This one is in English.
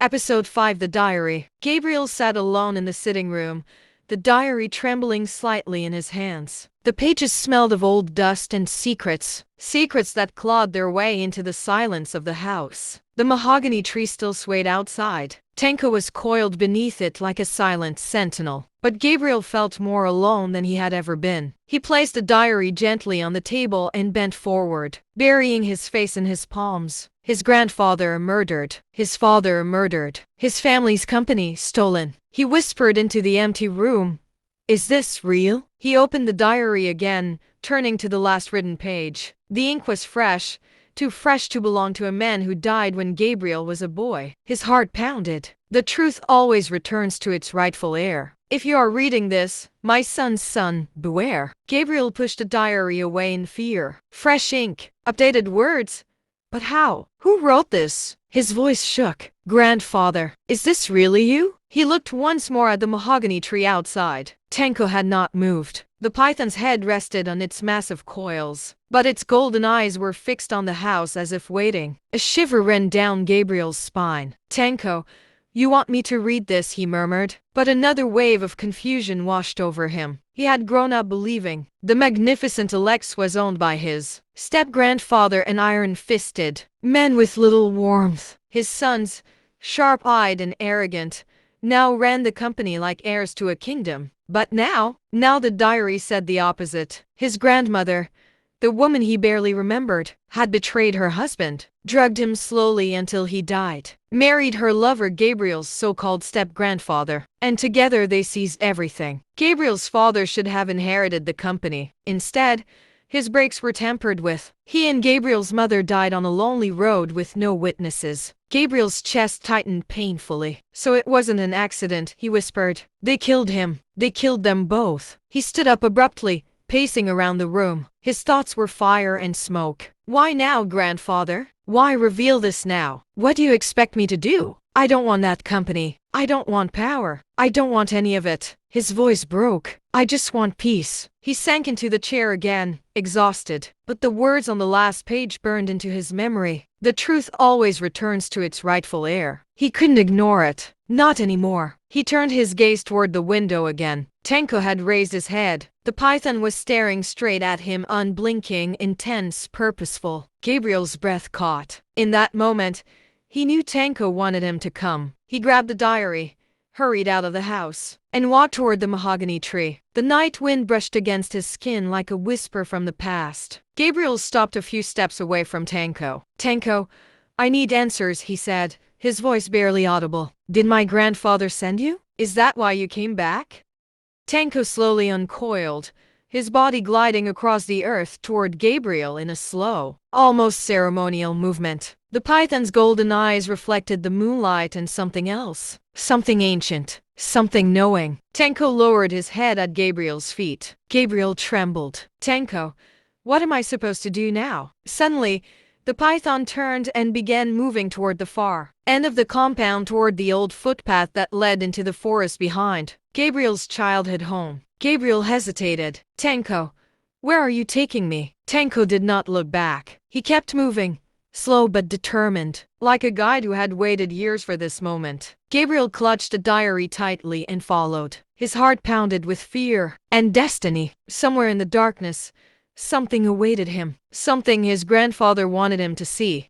Episode 5 The Diary. Gabriel sat alone in the sitting room, the diary trembling slightly in his hands. The pages smelled of old dust and secrets that clawed their way into the silence of the house. The mahogany tree still swayed outside. Tenko was coiled beneath it like a silent sentinel. But Gabriel felt more alone than he had ever been. He placed the diary gently on the table and bent forward, burying his face in his palms. His grandfather murdered, his father murdered, his family's company stolen. He whispered into the empty room, "Is this real?" He opened the diary again, turning to the last written page. The ink was fresh, too fresh to belong to a man who died when Gabriel was a boy. His heart pounded. The truth always returns to its rightful heir. If you are reading this, my son's son, beware. Gabriel pushed the diary away in fear. Fresh ink, updated words. But how? Who wrote this? His voice shook. "Grandfather, is this really you?" He looked once more at the mahogany tree outside. Tenko had not moved. The python's head rested on its massive coils, but its golden eyes were fixed on the house as if waiting. A shiver ran down Gabriel's spine. "Tenko, you want me to read this," he murmured. But another wave of confusion washed over him. He had grown up believing the magnificent Alex was owned by his step-grandfather, an iron-fisted man with little warmth. His sons, sharp-eyed and arrogant, now ran the company like heirs to a kingdom. But now the diary said the opposite. His grandmother, the woman he barely remembered, had betrayed her husband, drugged him slowly until he died, married her lover Gabriel's so-called step-grandfather, and together they seized everything. Gabriel's father should have inherited the company. Instead, his brakes were tampered with. He and Gabriel's mother died on a lonely road with no witnesses. Gabriel's chest tightened painfully. "So it wasn't an accident," he whispered. "They killed him. They killed them both." He stood up abruptly, pacing around the room. His thoughts were fire and smoke. "Why now, grandfather? Why reveal this now? What do you expect me to do? I don't want that company. I don't want power. I don't want any of it." His voice broke. "I just want peace." He sank into the chair again, exhausted. But the words on the last page burned into his memory. The truth always returns to its rightful heir. He couldn't ignore it. Not anymore. He turned his gaze toward the window again. Tenko had raised his head. The python was staring straight at him, unblinking, intense, purposeful. Gabriel's breath caught. In that moment, he knew Tenko wanted him to come. He grabbed the diary, hurried out of the house, and walked toward the mahogany tree. The night wind brushed against his skin like a whisper from the past. Gabriel stopped a few steps away from Tenko. "Tenko, I need answers," he said, his voice barely audible. "Did my grandfather send you? Is that why you came back?" Tenko slowly uncoiled, his body gliding across the earth toward Gabriel in a slow, almost ceremonial movement. The python's golden eyes reflected the moonlight and something else. Something ancient. Something knowing. Tenko lowered his head at Gabriel's feet. Gabriel trembled. "Tenko, what am I supposed to do now?" Suddenly, the python turned and began moving toward the far end of the compound, toward the old footpath that led into the forest behind Gabriel's childhood home. Gabriel hesitated. "Tenko, where are you taking me?" Tenko did not look back. He kept moving, slow but determined, like a guide who had waited years for this moment. Gabriel clutched the diary tightly and followed. His heart pounded with fear and destiny. Somewhere in the darkness, something awaited him. Something his grandfather wanted him to see.